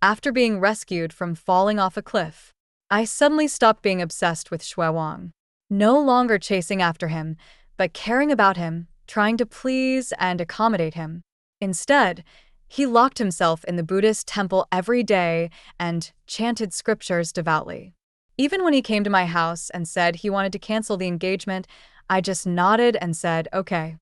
after being rescued from falling off a cliff. I suddenly stopped being obsessed with Shui Wang. No longer chasing after him, but caring about him, trying to please and accommodate him. Instead, he locked himself in the Buddhist temple every day and chanted scriptures devoutly. Even when he came to my house and said he wanted to cancel the engagement, I just nodded and said, okay.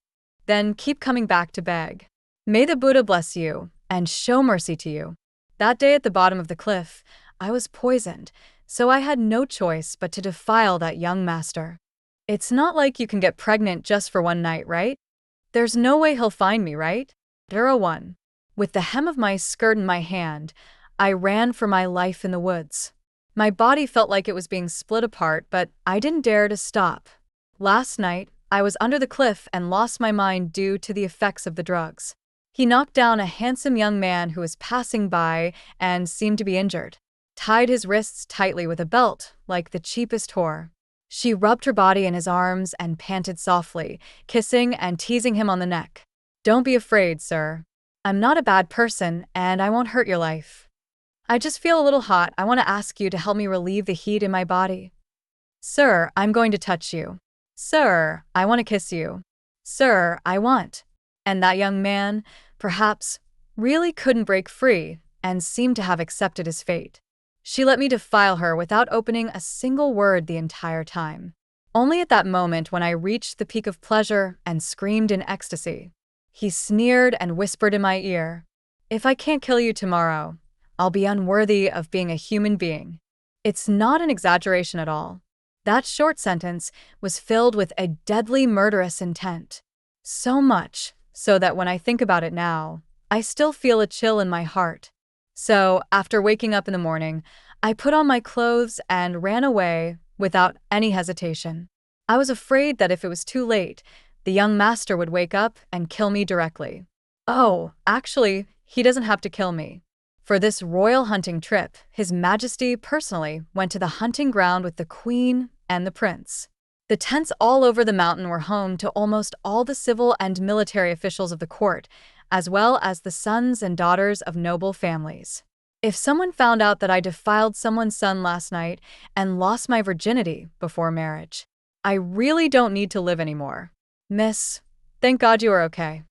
Then keep coming back to beg. May the Buddha bless you and show mercy to you. That day at the bottom of the cliff, I was poisoned, so I had no choice but to defile that young master. It's not like you can get pregnant just for one night, right? There's no way he'll find me, right? Dura 1. With the hem of my skirt in my hand, I ran for my life in the woods. My body felt like it was being split apart, but I didn't dare to stop. Last night, I was under the cliff and lost my mind due to the effects of the drugs. He knocked down a handsome young man who was passing by and seemed to be injured. Tied his wrists tightly with a belt, like the cheapest whore. She rubbed her body in his arms and panted softly, kissing and teasing him on the neck. Don't be afraid, sir. I'm not a bad person, and I won't hurt your life. I just feel a little hot. I want to ask you to help me relieve the heat in my body. Sir, I'm going to touch you. Sir, I want to kiss you. Sir, I want. And that young man, perhaps, really couldn't break free and seemed to have accepted his fate. She let me defile her without opening a single word the entire time. Only at that moment when I reached the peak of pleasure and screamed in ecstasy. He sneered and whispered in my ear, "If I can't kill you tomorrow, I'll be unworthy of being a human being." It's not an exaggeration at all. That short sentence was filled with a deadly murderous intent. So much so that when I think about it now, I still feel a chill in my heart. So, after waking up in the morning, I put on my clothes and ran away without any hesitation. I was afraid that if it was too late, the young master would wake up and kill me directly. Oh, actually, he doesn't have to kill me. For this royal hunting trip, His Majesty personally went to the hunting ground with the Queen and the Prince. The tents all over the mountain were home to almost all the civil and military officials of the court, as well as the sons and daughters of noble families. If someone found out that I defiled someone's son last night and lost my virginity before marriage, I really don't need to live anymore. Miss, thank God you are okay.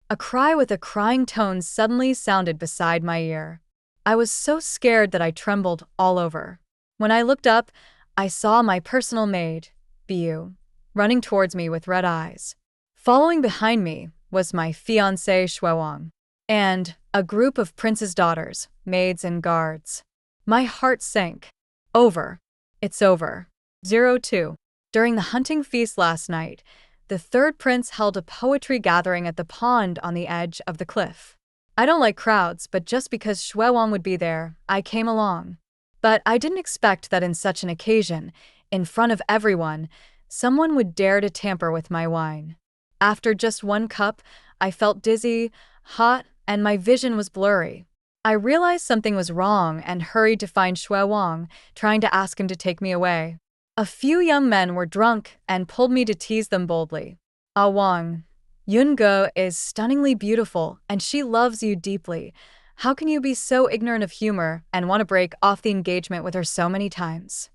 A cry with a crying tone suddenly sounded beside my ear. I was so scared that I trembled all over. When I looked up, I saw my personal maid, Bu, running towards me with red eyes. Following behind me was my fiancé Shui Wang, and a group of prince's daughters, maids and guards. My heart sank. Over. It's over. 02. During the hunting feast last night, the third prince held a poetry gathering at the pond on the edge of the cliff. I don't like crowds, but just because Shui Wang would be there, I came along. But I didn't expect that in such an occasion, in front of everyone, someone would dare to tamper with my wine. After just one cup, I felt dizzy, hot, and my vision was blurry. I realized something was wrong and hurried to find Shui Wang, trying to ask him to take me away. A few young men were drunk and pulled me to tease them boldly. "Ah Wang, Yunge is stunningly beautiful and she loves you deeply. How can you be so ignorant of humor and want to break off the engagement with her so many times?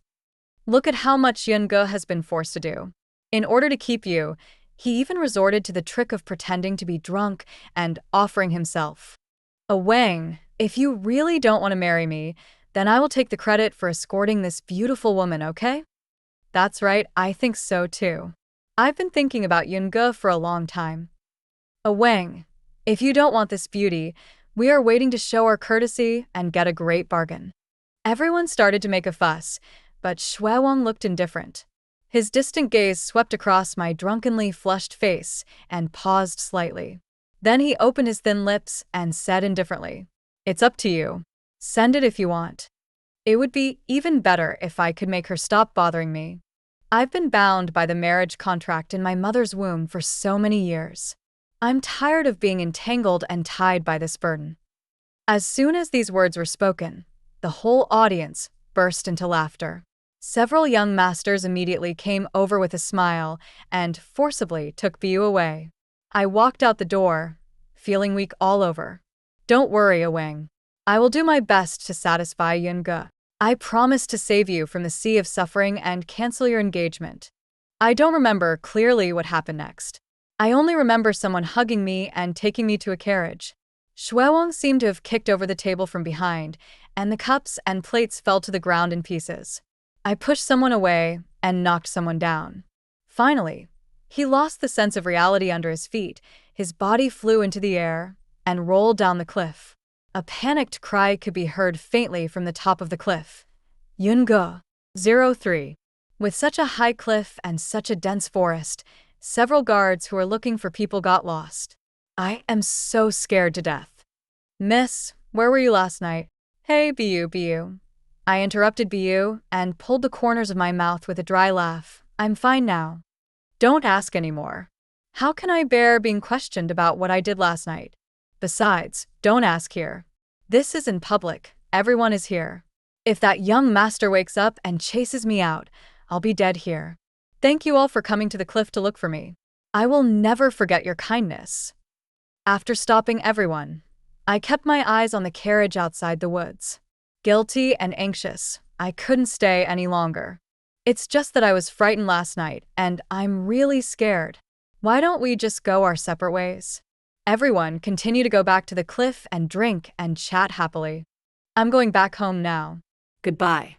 Look at how much Yunge has been forced to do. In order to keep you, he even resorted to the trick of pretending to be drunk and offering himself. Ah Wang, if you really don't want to marry me, then I will take the credit for escorting this beautiful woman, okay?" That's right, I think so too. I've been thinking about Yunge for a long time. "Ah Wang, if you don't want this beauty, we are waiting to show our courtesy and get a great bargain." Everyone started to make a fuss, but Shui Wang looked indifferent. His distant gaze swept across my drunkenly flushed face and paused slightly. Then he opened his thin lips and said indifferently, "It's up to you. Send it if you want. It would be even better if I could make her stop bothering me. I've been bound by the marriage contract in my mother's womb for so many years. I'm tired of being entangled and tied by this burden." As soon as these words were spoken, the whole audience burst into laughter. Several young masters immediately came over with a smile and forcibly took Bu away. I walked out the door, feeling weak all over. "Don't worry, Ah Wang. I will do my best to satisfy Yunge. I promise to save you from the sea of suffering and cancel your engagement. I don't remember clearly what happened next. I only remember someone hugging me and taking me to a carriage. Shuewang seemed to have kicked over the table from behind, and the cups and plates fell to the ground in pieces. I pushed someone away and knocked someone down. Finally, he lost the sense of reality under his feet, his body flew into the air and rolled down the cliff. A panicked cry could be heard faintly from the top of the cliff. Yunge. 03. With such a high cliff and such a dense forest, several guards who were looking for people got lost. I am so scared to death. Miss, where were you last night? Hey, Bu. I interrupted Bu and pulled the corners of my mouth with a dry laugh. I'm fine now. Don't ask anymore. How can I bear being questioned about what I did last night? Besides, don't ask here. This is in public. Everyone is here. If that young master wakes up and chases me out, I'll be dead here. Thank you all for coming to the cliff to look for me. I will never forget your kindness. After stopping everyone, I kept my eyes on the carriage outside the woods. Guilty and anxious, I couldn't stay any longer. It's just that I was frightened last night, and I'm really scared. Why don't we just go our separate ways? Everyone continue to go back to the cliff and drink and chat happily. I'm going back home now. Goodbye.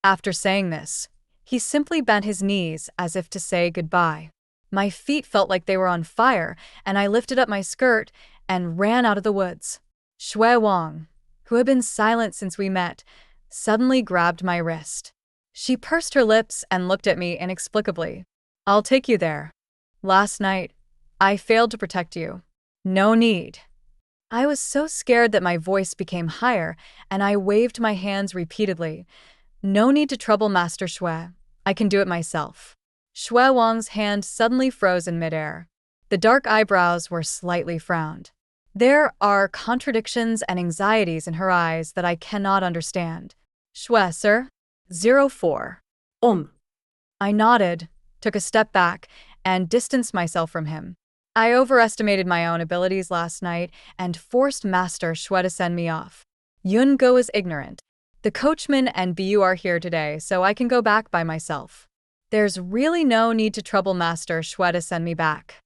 After saying this, he simply bent his knees as if to say goodbye. My feet felt like they were on fire, and I lifted up my skirt and ran out of the woods. Shuewang, who had been silent since we met, suddenly grabbed my wrist. She pursed her lips and looked at me inexplicably. I'll take you there. Last night, I failed to protect you. No need. I was so scared that my voice became higher, and I waved my hands repeatedly. No need to trouble Master Shui. I can do it myself. Shuewang's hand suddenly froze in midair. The dark eyebrows were slightly frowned. There are contradictions and anxieties in her eyes that I cannot understand. Shui, sir? 04. I nodded, took a step back, and distanced myself from him. I overestimated my own abilities last night and forced Master Shui to send me off. Yunge is ignorant. The coachman and Bu are here today, so I can go back by myself. There's really no need to trouble Master Shui to send me back.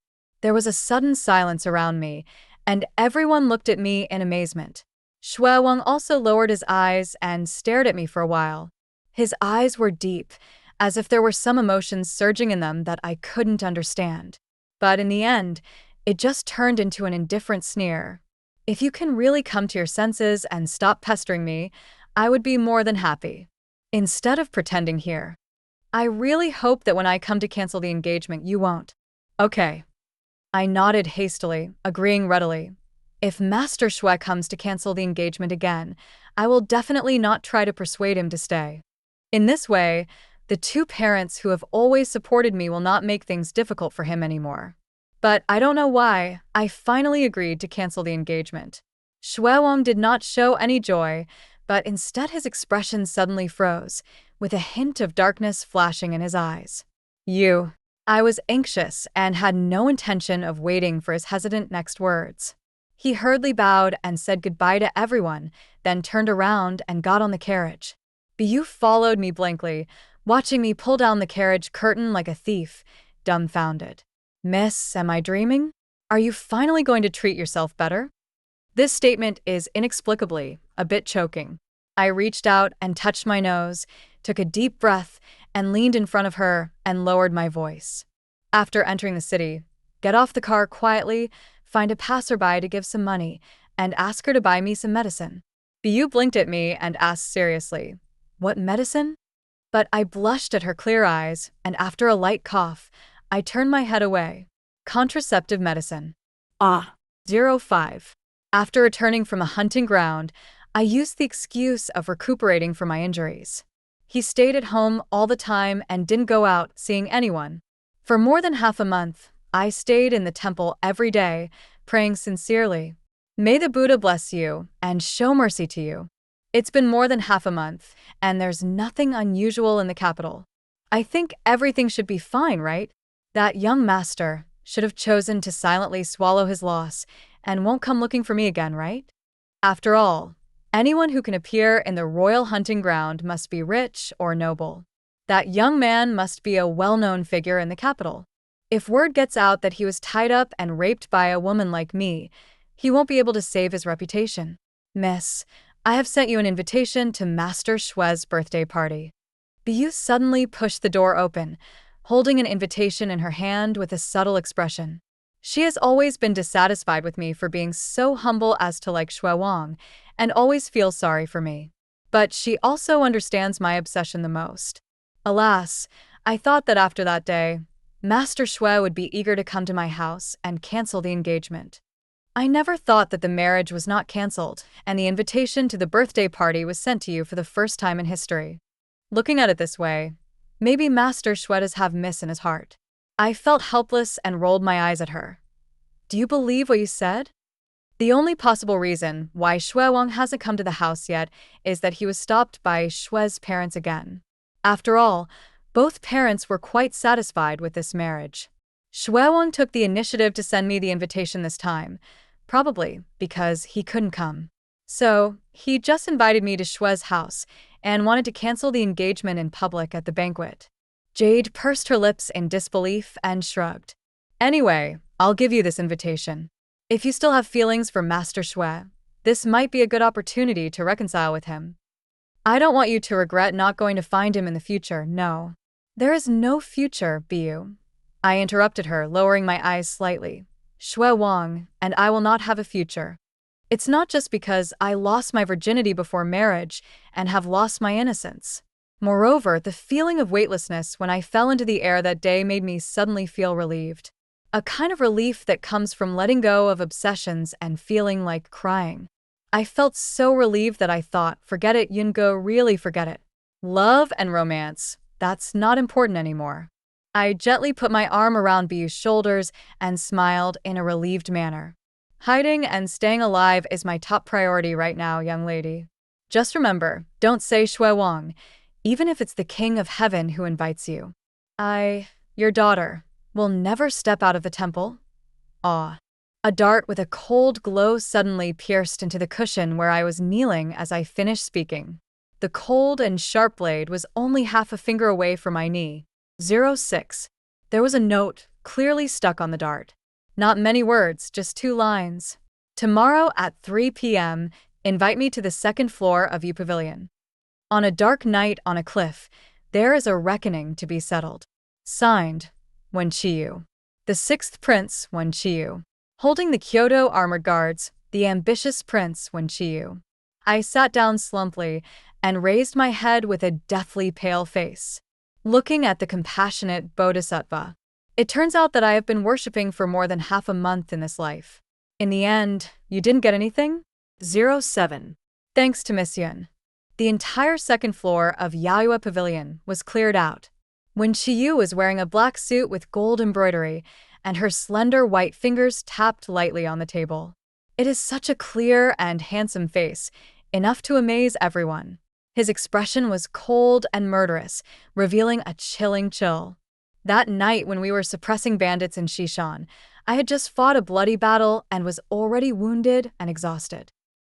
There was a sudden silence around me, and everyone looked at me in amazement. Shuewang also lowered his eyes and stared at me for a while. His eyes were deep, as if there were some emotions surging in them that I couldn't understand. But in the end, it just turned into an indifferent sneer. If you can really come to your senses and stop pestering me, I would be more than happy. Instead of pretending here. I really hope that when I come to cancel the engagement, you won't. Okay. I nodded hastily, agreeing readily. If Master Shui comes to cancel the engagement again, I will definitely not try to persuade him to stay. In this way, the two parents who have always supported me will not make things difficult for him anymore. But I don't know why, I finally agreed to cancel the engagement. Shuewang did not show any joy, but instead his expression suddenly froze, with a hint of darkness flashing in his eyes. I was anxious and had no intention of waiting for his hesitant next words. He hurriedly bowed and said goodbye to everyone, then turned around and got on the carriage. Bu followed me blankly, watching me pull down the carriage curtain like a thief, dumbfounded. Miss, am I dreaming? Are you finally going to treat yourself better? This statement is inexplicably a bit choking. I reached out and touched my nose, took a deep breath, and leaned in front of her and lowered my voice. After entering the city, get off the car quietly, find a passerby to give some money, and ask her to buy me some medicine. Bu blinked at me and asked seriously, "What medicine?" But I blushed at her clear eyes, and after a light cough, I turned my head away. Contraceptive medicine. 05. After returning from a hunting ground, I used the excuse of recuperating from my injuries. He stayed at home all the time and didn't go out seeing anyone. For more than half a month, I stayed in the temple every day, praying sincerely. May the Buddha bless you and show mercy to you. It's been more than half a month, and there's nothing unusual in the capital. I think everything should be fine, right? That young master should have chosen to silently swallow his loss and won't come looking for me again, right? After all, Anyone who can appear in the royal hunting ground must be rich or noble. That young man must be a well-known figure in the capital. If word gets out that he was tied up and raped by a woman like me, he won't be able to save his reputation. Miss, I have sent you an invitation to Master Shue's birthday party. Biyu suddenly pushed the door open, holding an invitation in her hand with a subtle expression. She has always been dissatisfied with me for being so humble as to like Shui Wang, and always feels sorry for me. But she also understands my obsession the most. Alas, I thought that after that day, Master Shui would be eager to come to my house and cancel the engagement. I never thought that the marriage was not cancelled, and the invitation to the birthday party was sent to you for the first time in history. Looking at it this way, maybe Master Shui does have miss in his heart. I felt helpless and rolled my eyes at her. Do you believe what you said? The only possible reason why Shui Wang hasn't come to the house yet is that he was stopped by Shui's parents again. After all, both parents were quite satisfied with this marriage. Shui Wang took the initiative to send me the invitation this time, probably because he couldn't come. So, he just invited me to Shui's house and wanted to cancel the engagement in public at the banquet. Jade pursed her lips in disbelief and shrugged. Anyway, I'll give you this invitation. If you still have feelings for Master Shui, this might be a good opportunity to reconcile with him. I don't want you to regret not going to find him in the future, no. There is no future, Biyu. I interrupted her, lowering my eyes slightly. Shui Wang and I will not have a future. It's not just because I lost my virginity before marriage and have lost my innocence. Moreover, the feeling of weightlessness when I fell into the air that day made me suddenly feel relieved. A kind of relief that comes from letting go of obsessions and feeling like crying. I felt so relieved that I thought, forget it, Yungo, really forget it. Love and romance, that's not important anymore. I gently put my arm around Biyu's shoulders and smiled in a relieved manner. Hiding and staying alive is my top priority right now, young lady. Just remember, don't say Shui Wang, even if it's the king of heaven who invites you. Your daughter, will never step out of the temple? Ah. A dart with a cold glow suddenly pierced into the cushion where I was kneeling as I finished speaking. The cold and sharp blade was only half a finger away from my knee. 06. There was a note, clearly stuck on the dart. Not many words, just 2 lines. Tomorrow at 3 p.m., invite me to the 2nd floor of U Pavilion. On a dark night on a cliff, there is a reckoning to be settled. Signed, Wen Qiyu. The 6th Prince, Wen Qiyu. Holding the Kyoto Armored Guards, the ambitious Prince Wen Qiyu. I sat down slumpily and raised my head with a deathly pale face, looking at the compassionate Bodhisattva. It turns out that I have been worshipping for more than half a month in this life. In the end, you didn't get anything? 07. Thanks to Miss Yun. The entire 2nd floor of Yaoyue Pavilion was cleared out. Wen Qiyu was wearing a black suit with gold embroidery, and her slender white fingers tapped lightly on the table. It is such a clear and handsome face, enough to amaze everyone. His expression was cold and murderous, revealing a chilling chill. That night when we were suppressing bandits in Shishan, I had just fought a bloody battle and was already wounded and exhausted.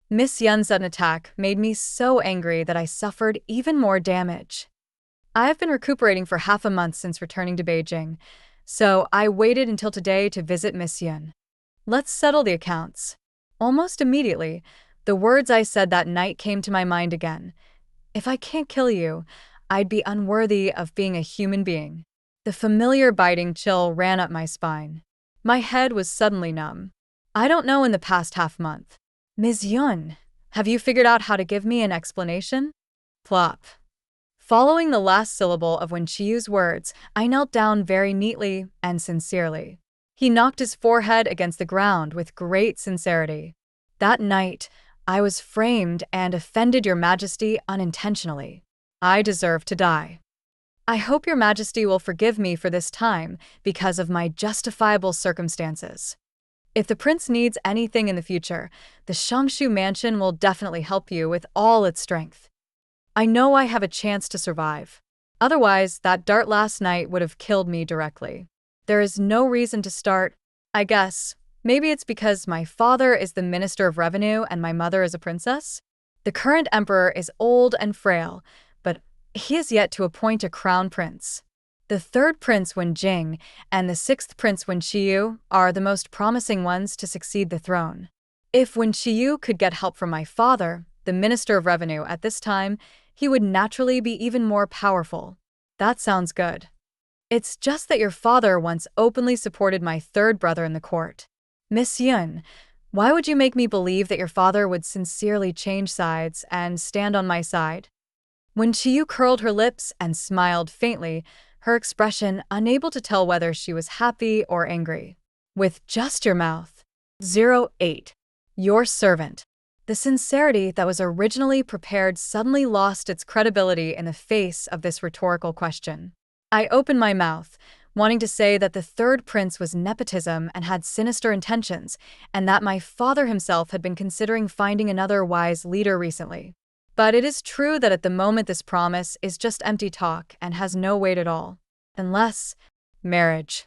Miss Yun's sudden attack made me so angry that I suffered even more damage. I have been recuperating for half a month since returning to Beijing, so I waited until today to visit Miss Yun. Let's settle the accounts. Almost immediately, the words I said that night came to my mind again. If I can't kill you, I'd be unworthy of being a human being. The familiar biting chill ran up my spine. My head was suddenly numb. I don't know in the past half month. Ms. Yun, have you figured out how to give me an explanation? Plop. Following the last syllable of Wen Qiyu's words, I knelt down very neatly and sincerely. He knocked his forehead against the ground with great sincerity. That night, I was framed and offended your majesty unintentionally. I deserve to die. I hope your majesty will forgive me for this time because of my justifiable circumstances. If the prince needs anything in the future, the Shangshu mansion will definitely help you with all its strength. I know I have a chance to survive. Otherwise, that dart last night would have killed me directly. There is no reason to start. I guess, maybe it's because my father is the Minister of Revenue and my mother is a princess? The current emperor is old and frail, but he is yet to appoint a crown prince. The third prince Wenjing and the sixth prince Wenqiu are the most promising ones to succeed the throne. If Wenqiu could get help from my father, the Minister of Revenue at this time, he would naturally be even more powerful. That sounds good. It's just that your father once openly supported my third brother in the court. Miss Yun, why would you make me believe that your father would sincerely change sides and stand on my side? When Chiyu curled her lips and smiled faintly, her expression unable to tell whether she was happy or angry. With just your mouth. 08. Your servant. The sincerity that was originally prepared suddenly lost its credibility in the face of this rhetorical question. I opened my mouth, wanting to say that the third prince was nepotism and had sinister intentions, and that my father himself had been considering finding another wise leader recently. But it is true that at the moment this promise is just empty talk and has no weight at all. Unless marriage.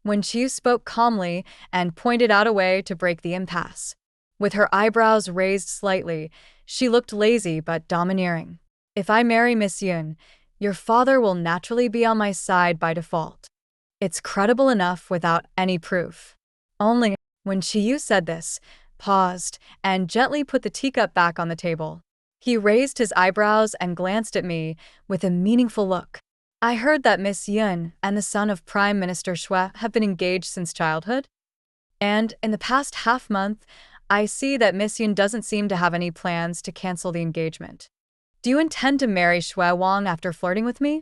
When Chiu spoke calmly and pointed out a way to break the impasse. With her eyebrows raised slightly, she looked lazy but domineering. If I marry Miss Yun, your father will naturally be on my side by default. It's credible enough without any proof. Only when Chiyu said this, paused, and gently put the teacup back on the table. He raised his eyebrows and glanced at me with a meaningful look. I heard that Miss Yun and the son of Prime Minister Xue have been engaged since childhood. And in the past half-month, I see that Miss Yun doesn't seem to have any plans to cancel the engagement. Do you intend to marry Xue Wang after flirting with me?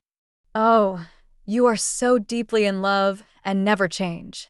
Oh, you are so deeply in love and never change.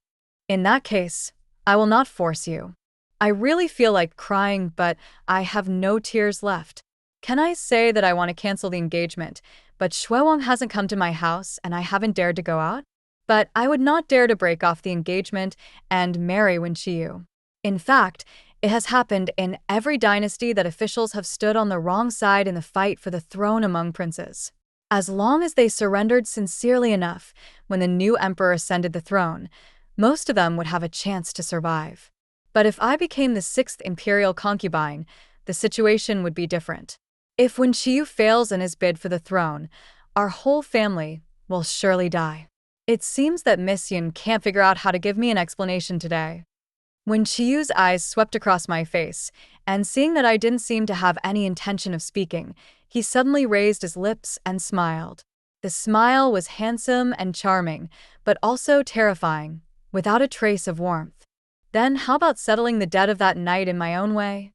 In that case, I will not force you. I really feel like crying, but I have no tears left. Can I say that I want to cancel the engagement, but Xue Wang hasn't come to my house and I haven't dared to go out? But I would not dare to break off the engagement and marry Wenqiu. In fact, it has happened in every dynasty that officials have stood on the wrong side in the fight for the throne among princes. As long as they surrendered sincerely enough when the new emperor ascended the throne, most of them would have a chance to survive. But if I became the sixth imperial concubine, the situation would be different. If Wenqiu fails in his bid for the throne, our whole family will surely die. It seems that Miss Yun can't figure out how to give me an explanation today. When Chiyu's eyes swept across my face, and seeing that I didn't seem to have any intention of speaking, he suddenly raised his lips and smiled. The smile was handsome and charming, but also terrifying, without a trace of warmth. Then how about settling the debt of that night in my own way?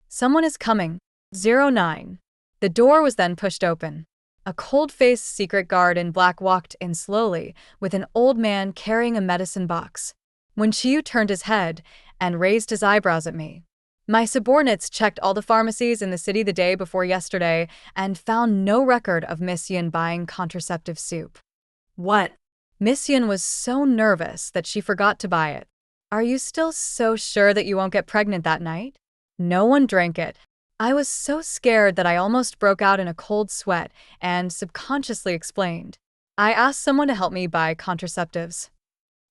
Someone is coming. 09. The door was then pushed open. A cold-faced secret guard in black walked in slowly, with an old man carrying a medicine box. When Chiyu turned his head and raised his eyebrows at me. My subordinates checked all the pharmacies in the city the day before yesterday and found no record of Miss Yun buying contraceptive soup. What? Miss Yun was so nervous that she forgot to buy it. Are you still so sure that you won't get pregnant that night? No one drank it. I was so scared that I almost broke out in a cold sweat and subconsciously explained. I asked someone to help me buy contraceptives.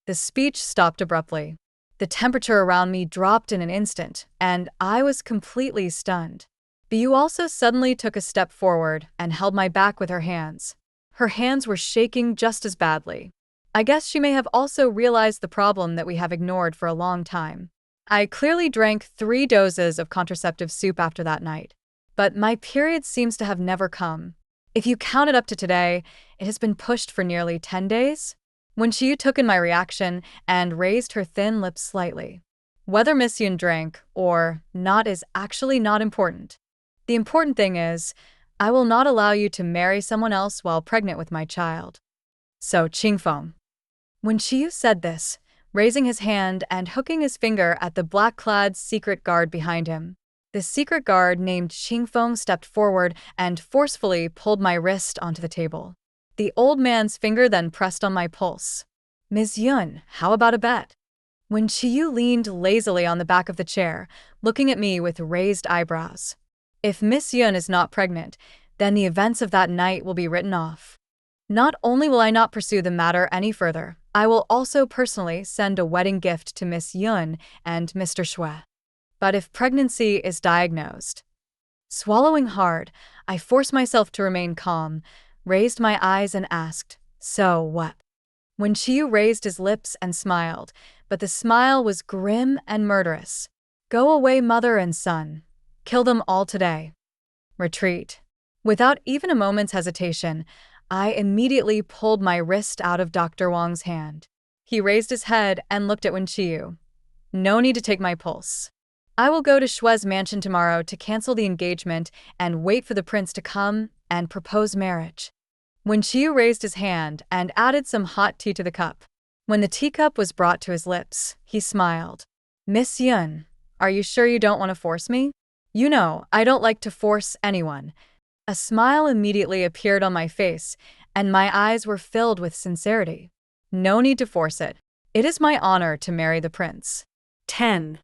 The speech stopped abruptly. The temperature around me dropped in an instant, and I was completely stunned. Bu also suddenly took a step forward and held my back with her hands. Her hands were shaking just as badly. I guess she may have also realized the problem that we have ignored for a long time. I clearly drank 3 doses of contraceptive soup after that night. But my period seems to have never come. If you count it up to today, it has been pushed for nearly 10 days. When Chiyu took in my reaction and raised her thin lips slightly. Whether Miss Yun drank or not is actually not important. The important thing is, I will not allow you to marry someone else while pregnant with my child. So, Qingfeng. When Chiyu said this, raising his hand and hooking his finger at the black-clad secret guard behind him, the secret guard named Qingfeng stepped forward and forcefully pulled my wrist onto the table. The old man's finger then pressed on my pulse. Ms. Yun, how about a bet? When Chiyu leaned lazily on the back of the chair, looking at me with raised eyebrows. If Miss Yun is not pregnant, then the events of that night will be written off. Not only will I not pursue the matter any further, I will also personally send a wedding gift to Miss Yun and Mr. Xue. But if pregnancy is diagnosed, Swallowing hard, I forced myself to remain calm, raised my eyes and asked, "So what?" When Chiyu raised his lips and smiled, but the smile was grim and murderous. "Go away, mother and son. Kill them all today." Retreat. Without even a moment's hesitation, I immediately pulled my wrist out of Dr. Wang's hand. He raised his head and looked at Wen Chiyu. "No need to take my pulse. I will go to Shue's mansion tomorrow to cancel the engagement and wait for the prince to come and propose marriage." Wen Chiyu raised his hand and added some hot tea to the cup. When the teacup was brought to his lips, he smiled. "Miss Yun, are you sure you don't want to force me? You know, I don't like to force anyone." A smile immediately appeared on my face, and my eyes were filled with sincerity. "No need to force it. It is my honor to marry the prince." 10.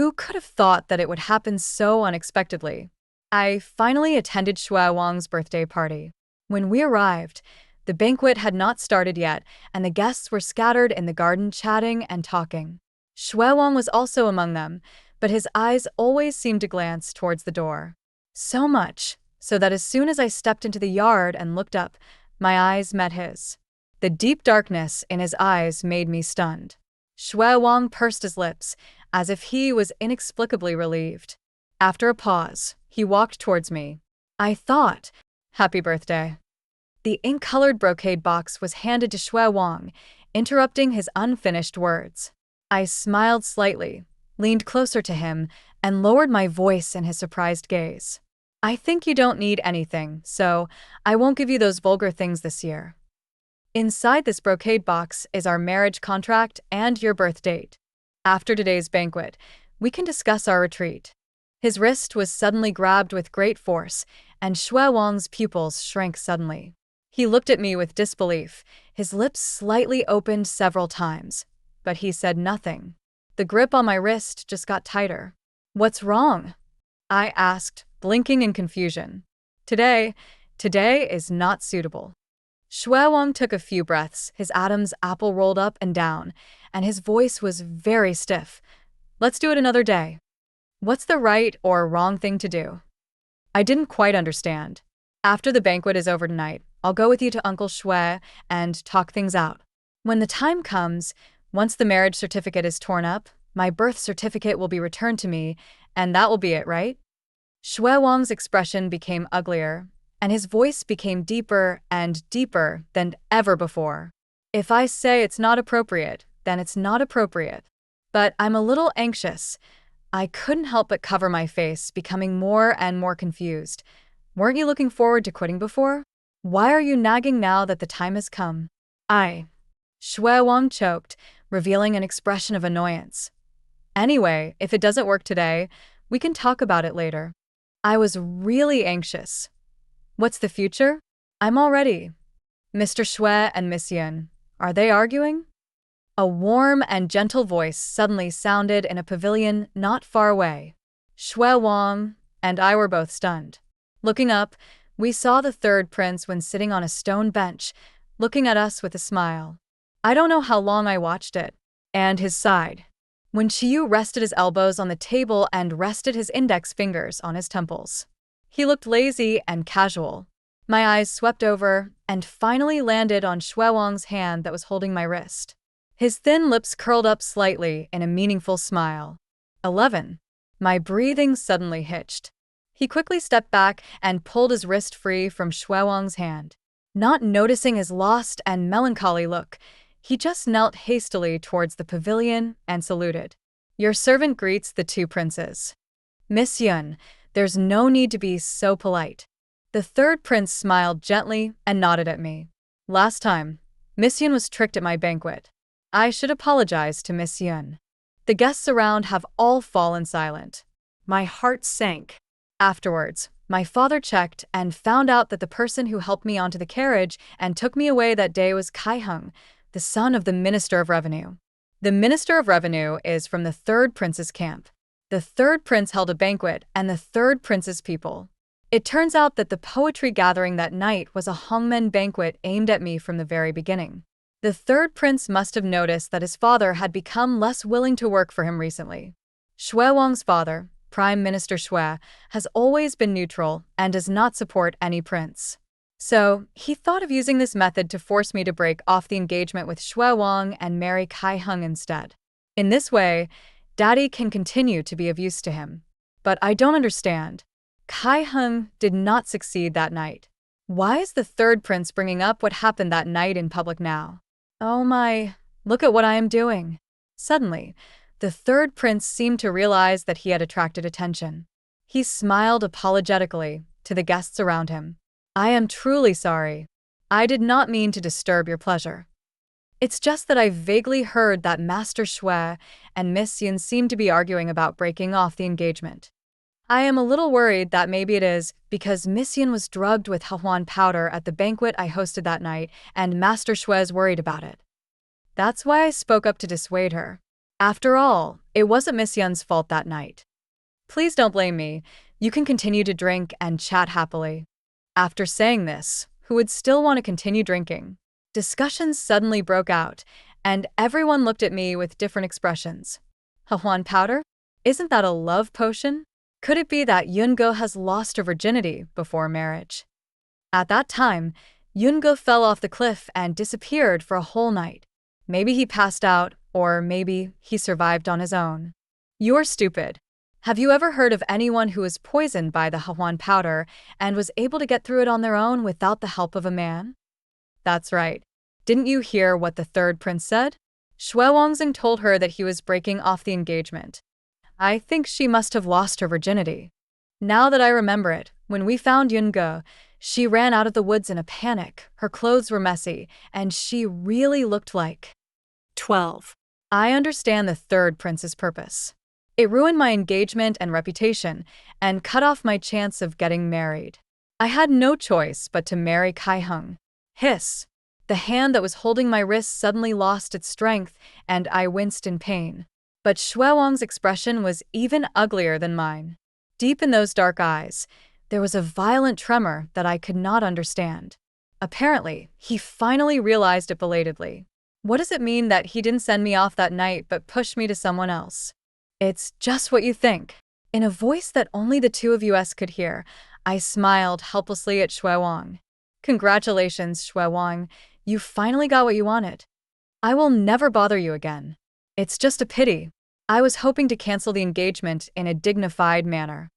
Who could have thought that it would happen so unexpectedly? I finally attended Shui Wang's birthday party. When we arrived, the banquet had not started yet, and the guests were scattered in the garden chatting and talking. Shui Wang was also among them, but his eyes always seemed to glance towards the door. So much so that as soon as I stepped into the yard and looked up, my eyes met his. The deep darkness in his eyes made me stunned. Shui Wang pursed his lips, as if he was inexplicably relieved. After a pause, he walked towards me. I thought, "Happy birthday." The ink-colored brocade box was handed to Shui Wang, interrupting his unfinished words. I smiled slightly, leaned closer to him, and lowered my voice in his surprised gaze. "I think you don't need anything, so I won't give you those vulgar things this year. Inside this brocade box is our marriage contract and your birth date. After today's banquet, we can discuss our retreat." His wrist was suddenly grabbed with great force, and Shui Wang's pupils shrank suddenly. He looked at me with disbelief, his lips slightly opened several times, but he said nothing. The grip on my wrist just got tighter. "What's wrong?" I asked, blinking in confusion. Today is not suitable." Shui Wang took a few breaths, his Adam's apple rolled up and down, and his voice was very stiff. "Let's do it another day." "What's the right or wrong thing to do?" I didn't quite understand. "After the banquet is over tonight, I'll go with you to Uncle Shui and talk things out. When the time comes, once the marriage certificate is torn up, my birth certificate will be returned to me, and that will be it, right?" Shui Wang's expression became uglier, and his voice became deeper and deeper than ever before. "If I say it's not appropriate, then it's not appropriate. But I'm a little anxious." I couldn't help but cover my face, becoming more and more confused. "Weren't you looking forward to quitting before? Why are you nagging now that the time has come?" Shui Wang choked, revealing an expression of annoyance. "Anyway, if it doesn't work today, we can talk about it later." I was really anxious. What's the future? I'm all ready. "Mr. Shui and Miss Yun, are they arguing?" A warm and gentle voice suddenly sounded in a pavilion not far away. Shui Wang and I were both stunned. Looking up, we saw the third prince when sitting on a stone bench, looking at us with a smile. I don't know how long I watched it. And his side. When Chiyu rested his elbows on the table and rested his index fingers on his temples. He looked lazy and casual. My eyes swept over and finally landed on Shui Wang's hand that was holding my wrist. His thin lips curled up slightly in a meaningful smile. 11. My breathing suddenly hitched. He quickly stepped back and pulled his wrist free from Shui Wang's hand. Not noticing his lost and melancholy look, he just knelt hastily towards the pavilion and saluted. "Your servant greets the two princes." "Miss Yun, there's no need to be so polite." The third prince smiled gently and nodded at me. "Last time, Miss Yun was tricked at my banquet. I should apologize to Miss Yun." The guests around have all fallen silent. My heart sank. Afterwards, my father checked and found out that the person who helped me onto the carriage and took me away that day was Kai-hung, the son of the Minister of Revenue. The Minister of Revenue is from the third prince's camp. The third prince held a banquet and the third prince's people. It turns out that the poetry gathering that night was a hongmen banquet aimed at me from the very beginning. The third prince must have noticed that his father had become less willing to work for him recently. Shui Wang's father, Prime Minister Shui has always been neutral and does not support any prince. So, he thought of using this method to force me to break off the engagement with Shui Wang and marry Kai Heng instead. In this way, Daddy can continue to be of use to him. But I don't understand. Kai Heng did not succeed that night. Why is the third prince bringing up what happened that night in public now? Oh my, look at what I am doing. Suddenly, the third prince seemed to realize that he had attracted attention. He smiled apologetically to the guests around him. I am truly sorry. I did not mean to disturb your pleasure. It's just that I vaguely heard that Master Shui and Miss Yun seemed to be arguing about breaking off the engagement. I am a little worried that maybe it is because Miss Yun was drugged with Huan powder at the banquet I hosted that night and Master Shui is worried about it. That's why I spoke up to dissuade her. After all, it wasn't Miss Yun's fault that night. Please don't blame me. You can continue to drink and chat happily. After saying this, who would still want to continue drinking? Discussions suddenly broke out, and everyone looked at me with different expressions. Huan powder? Isn't that a love potion? Could it be that Yungo has lost her virginity before marriage? At that time, Yungo fell off the cliff and disappeared for a whole night. Maybe he passed out, or maybe he survived on his own. You're stupid. Have you ever heard of anyone who was poisoned by the Huan powder and was able to get through it on their own without the help of a man? That's right. Didn't you hear what the third prince said? Shui Wangxing told her that he was breaking off the engagement. I think she must have lost her virginity. Now that I remember it, when we found Yunge, she ran out of the woods in a panic, her clothes were messy, and she really looked like 12. I understand the third prince's purpose. It ruined my engagement and reputation, and cut off my chance of getting married. I had no choice but to marry Kai Heng. Hiss! The hand that was holding my wrist suddenly lost its strength, and I winced in pain. But Shui Wang's expression was even uglier than mine. Deep in those dark eyes, there was a violent tremor that I could not understand. Apparently, he finally realized it belatedly. What does it mean that he didn't send me off that night but pushed me to someone else? It's just what you think. In a voice that only the two of us could hear, I smiled helplessly at Shui Wang. Congratulations, Shui Wang. You finally got what you wanted. I will never bother you again. It's just a pity. I was hoping to cancel the engagement in a dignified manner.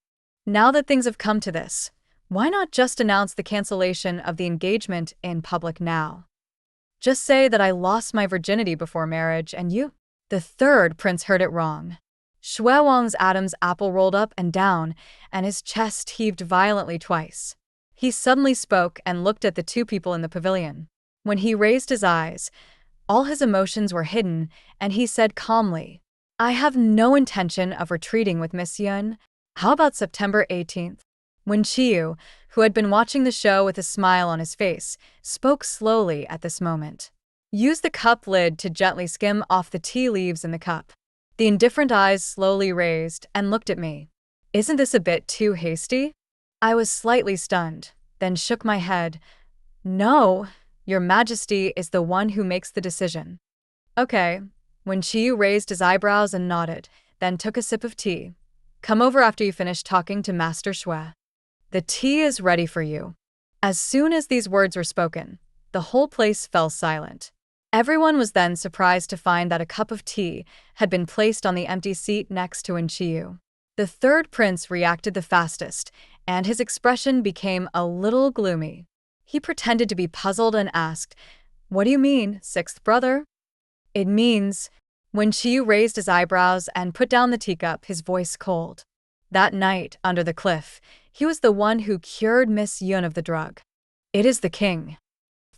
Now that things have come to this, why not just announce the cancellation of the engagement in public now? Just say that I lost my virginity before marriage and you. The third prince heard it wrong. Shui Wang's Adam's apple rolled up and down, and his chest heaved violently twice. He suddenly spoke and looked at the two people in the pavilion. When he raised his eyes, all his emotions were hidden, and he said calmly, I have no intention of retreating with Miss Yun. How about September 18th? When Chiyu, who had been watching the show with a smile on his face, spoke slowly at this moment. Use the cup lid to gently skim off the tea leaves in the cup. The indifferent eyes slowly raised and looked at me. Isn't this a bit too hasty? I was slightly stunned, then shook my head. No, Your Majesty is the one who makes the decision. Okay. When Chiyu raised his eyebrows and nodded, then took a sip of tea. Come over after you finish talking to Master Shui. The tea is ready for you. As soon as these words were spoken, the whole place fell silent. Everyone was then surprised to find that a cup of tea had been placed on the empty seat next to Chiyu. The third prince reacted the fastest, and his expression became a little gloomy. He pretended to be puzzled and asked, What do you mean, sixth brother? It means, when Chiyu raised his eyebrows and put down the teacup, his voice cold. That night, under the cliff, he was the one who cured Miss Yun of the drug. It is the king.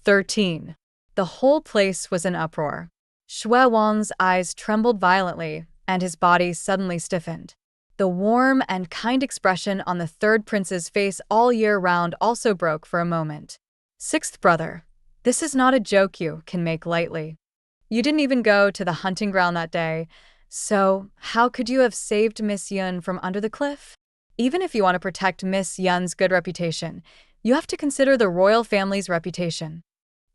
13. The whole place was in uproar. Shui Wang's eyes trembled violently, and his body suddenly stiffened. The warm and kind expression on the third prince's face all year round also broke for a moment. Sixth brother, this is not a joke you can make lightly. You didn't even go to the hunting ground that day, so how could you have saved Miss Yun from under the cliff? Even if you want to protect Miss Yun's good reputation, you have to consider the royal family's reputation.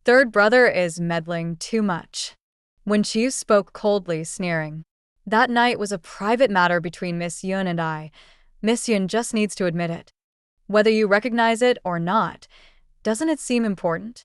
Third brother is meddling too much. When Chiyu spoke coldly, sneering. That night was a private matter between Miss Yun and I. Miss Yun just needs to admit it. Whether you recognize it or not, doesn't it seem important?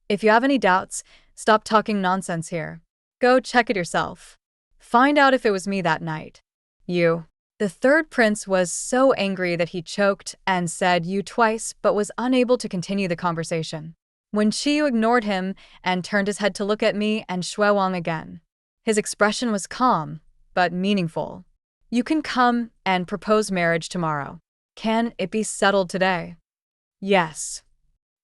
If you have any doubts, stop talking nonsense here. Go check it yourself. Find out if it was me that night. You. The third prince was so angry that he choked and said you twice but was unable to continue the conversation. When Chiyu ignored him and turned his head to look at me and Shui Wang again. His expression was calm, but meaningful. You can come and propose marriage tomorrow. Can it be settled today? Yes.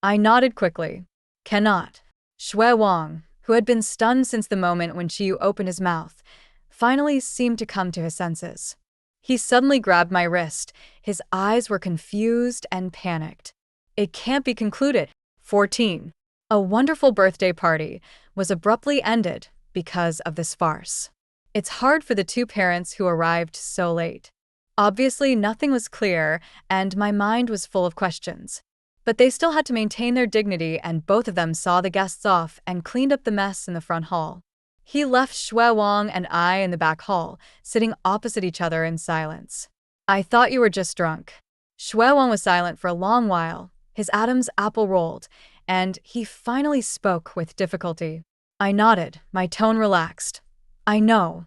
I nodded quickly. Cannot. Shui Wang, who had been stunned since the moment when Chiyu opened his mouth, finally seemed to come to his senses. He suddenly grabbed my wrist. His eyes were confused and panicked. It can't be concluded. 14. A wonderful birthday party was abruptly ended because of this farce. It's hard for the two parents who arrived so late. Obviously, nothing was clear, and my mind was full of questions. But they still had to maintain their dignity, and both of them saw the guests off and cleaned up the mess in the front hall. He left Shui Wang and I in the back hall, sitting opposite each other in silence. I thought you were just drunk. Shui Wang was silent for a long while. His Adam's apple rolled, and he finally spoke with difficulty. I nodded, my tone relaxed. I know.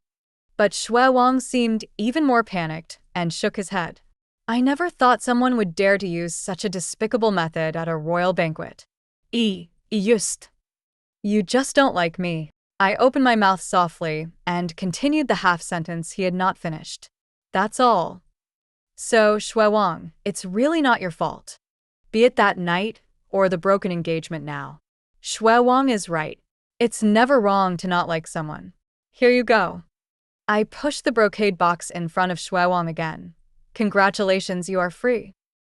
But Shui Wang seemed even more panicked and shook his head. I never thought someone would dare to use such a despicable method at a royal banquet. Just. You just don't like me. I opened my mouth softly and continued the half-sentence he had not finished. That's all. So, Shui Wang, it's really not your fault. Be it that night or the broken engagement now. Shui Wang is right. It's never wrong to not like someone. Here you go. I pushed the brocade box in front of Shui Wang again. Congratulations, you are free.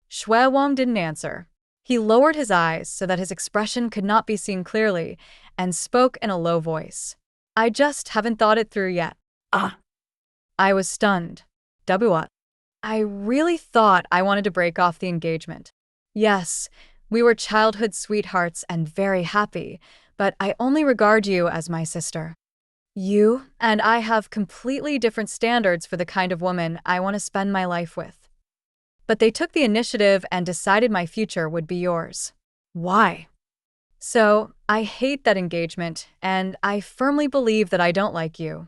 Shui Wang didn't answer. He lowered his eyes so that his expression could not be seen clearly and spoke in a low voice. I just haven't thought it through yet. I was stunned. What? I really thought I wanted to break off the engagement. Yes, we were childhood sweethearts and very happy, but I only regard you as my sister. You and I have completely different standards for the kind of woman I want to spend my life with. But they took the initiative and decided my future would be yours. Why? So, I hate that engagement, and I firmly believe that I don't like you.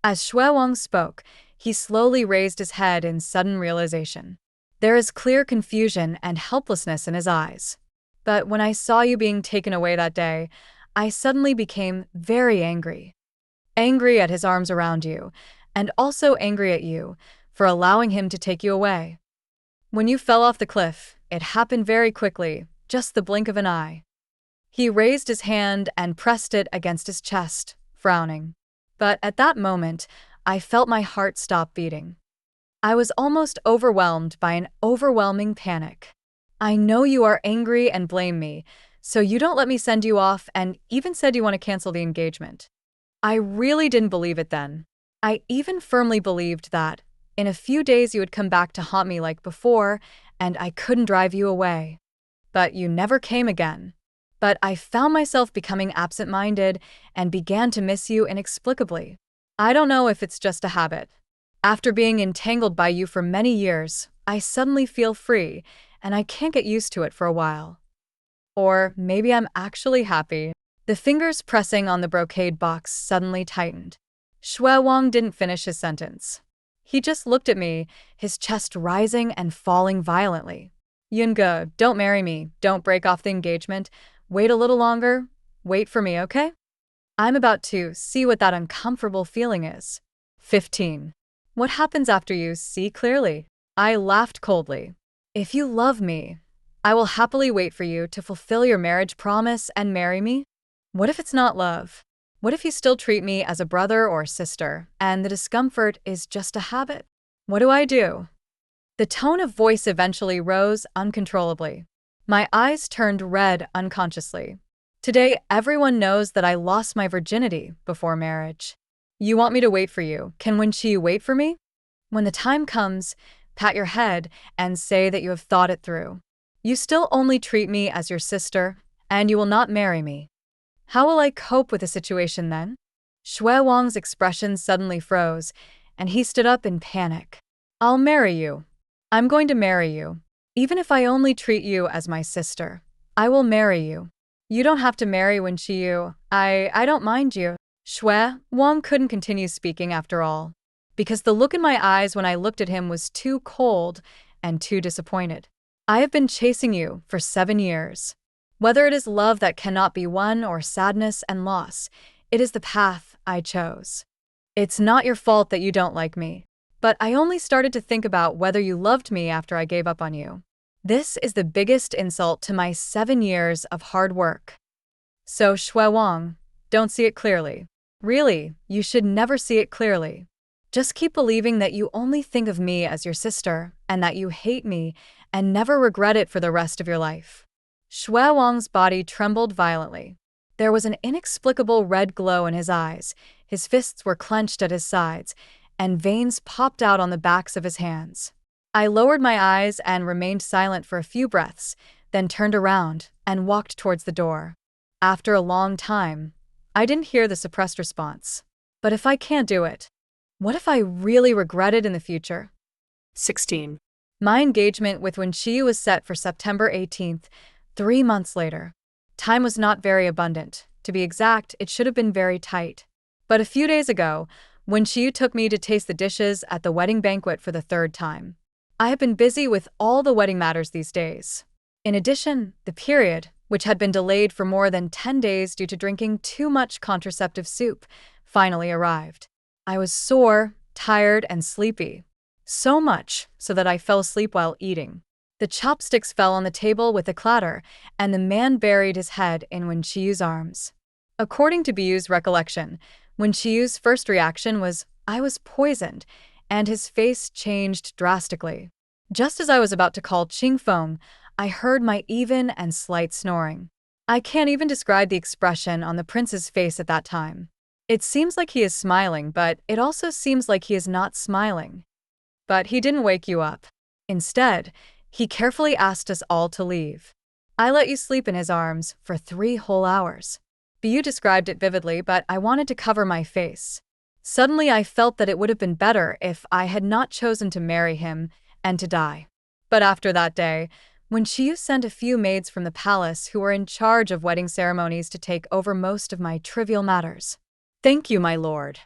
As Shui Wang spoke, he slowly raised his head in sudden realization. There is clear confusion and helplessness in his eyes. But when I saw you being taken away that day, I suddenly became very angry. Angry at his arms around you, and also angry at you for allowing him to take you away. When you fell off the cliff, it happened very quickly, just the blink of an eye. He raised his hand and pressed it against his chest, frowning. But at that moment, I felt my heart stop beating. I was almost overwhelmed by an overwhelming panic. I know you are angry and blame me, so you don't let me send you off and even said you want to cancel the engagement. I really didn't believe it then. I even firmly believed that in a few days you would come back to haunt me like before, and I couldn't drive you away. But you never came again. But I found myself becoming absent-minded and began to miss you inexplicably. I don't know if it's just a habit. After being entangled by you for many years, I suddenly feel free, and I can't get used to it for a while. Or maybe I'm actually happy. The fingers pressing on the brocade box suddenly tightened. Shui Wang didn't finish his sentence. He just looked at me, his chest rising and falling violently. Yunge, don't marry me, don't break off the engagement, wait a little longer, wait for me, okay? I'm about to see what that uncomfortable feeling is. 15. What happens after you see clearly? I laughed coldly. If you love me, I will happily wait for you to fulfill your marriage promise and marry me. What if it's not love? What if you still treat me as a brother or sister, and the discomfort is just a habit? What do? The tone of voice eventually rose uncontrollably. My eyes turned red unconsciously. Today, everyone knows that I lost my virginity before marriage. You want me to wait for you. Can Wenqi wait for me? When the time comes, pat your head and say that you have thought it through. You still only treat me as your sister, and you will not marry me. How will I cope with the situation then? Shui Wang's expression suddenly froze, and he stood up in panic. I'll marry you. I'm going to marry you. Even if I only treat you as my sister, I will marry you. You don't have to marry Wen Qiyu. I don't mind you. Shui Wang couldn't continue speaking after all, because the look in my eyes when I looked at him was too cold and too disappointed. I have been chasing you for 7 years. Whether it is love that cannot be won or sadness and loss, it is the path I chose. It's not your fault that you don't like me, but I only started to think about whether you loved me after I gave up on you. This is the biggest insult to my 7 years of hard work. So Shui Wang, don't see it clearly. Really, you should never see it clearly. Just keep believing that you only think of me as your sister and that you hate me and never regret it for the rest of your life. Shui Wang's body trembled violently. There was an inexplicable red glow in his eyes, his fists were clenched at his sides, and veins popped out on the backs of his hands. I lowered my eyes and remained silent for a few breaths, then turned around and walked towards the door. After a long time, I didn't hear the suppressed response. But if I can't do it, what if I really regret it in the future? 16. My engagement with Wen Qiyu was set for September 18th, 3 months later. Time was not very abundant. To be exact, it should have been very tight. But a few days ago, Wen Qiyu took me to taste the dishes at the wedding banquet for the 3rd time. I have been busy with all the wedding matters these days. In addition, the period, which had been delayed for more than 10 days due to drinking too much contraceptive soup, finally arrived. I was sore, tired, and sleepy. So much so that I fell asleep while eating. The chopsticks fell on the table with a clatter, and the man buried his head in Wen Qiyu's arms. According to Biyu's recollection, Wen Qiyu's first reaction was, "I was poisoned," and his face changed drastically. Just as I was about to call Qing Feng, I heard my even and slight snoring. I can't even describe the expression on the prince's face at that time. It seems like he is smiling, but it also seems like he is not smiling. But he didn't wake you up. Instead, he carefully asked us all to leave. I let you sleep in his arms for 3 whole hours. Biyu described it vividly, but I wanted to cover my face. Suddenly I felt that it would have been better if I had not chosen to marry him and to die. But after that day, when Qiyu sent a few maids from the palace who were in charge of wedding ceremonies to take over most of my trivial matters. Thank you, my lord.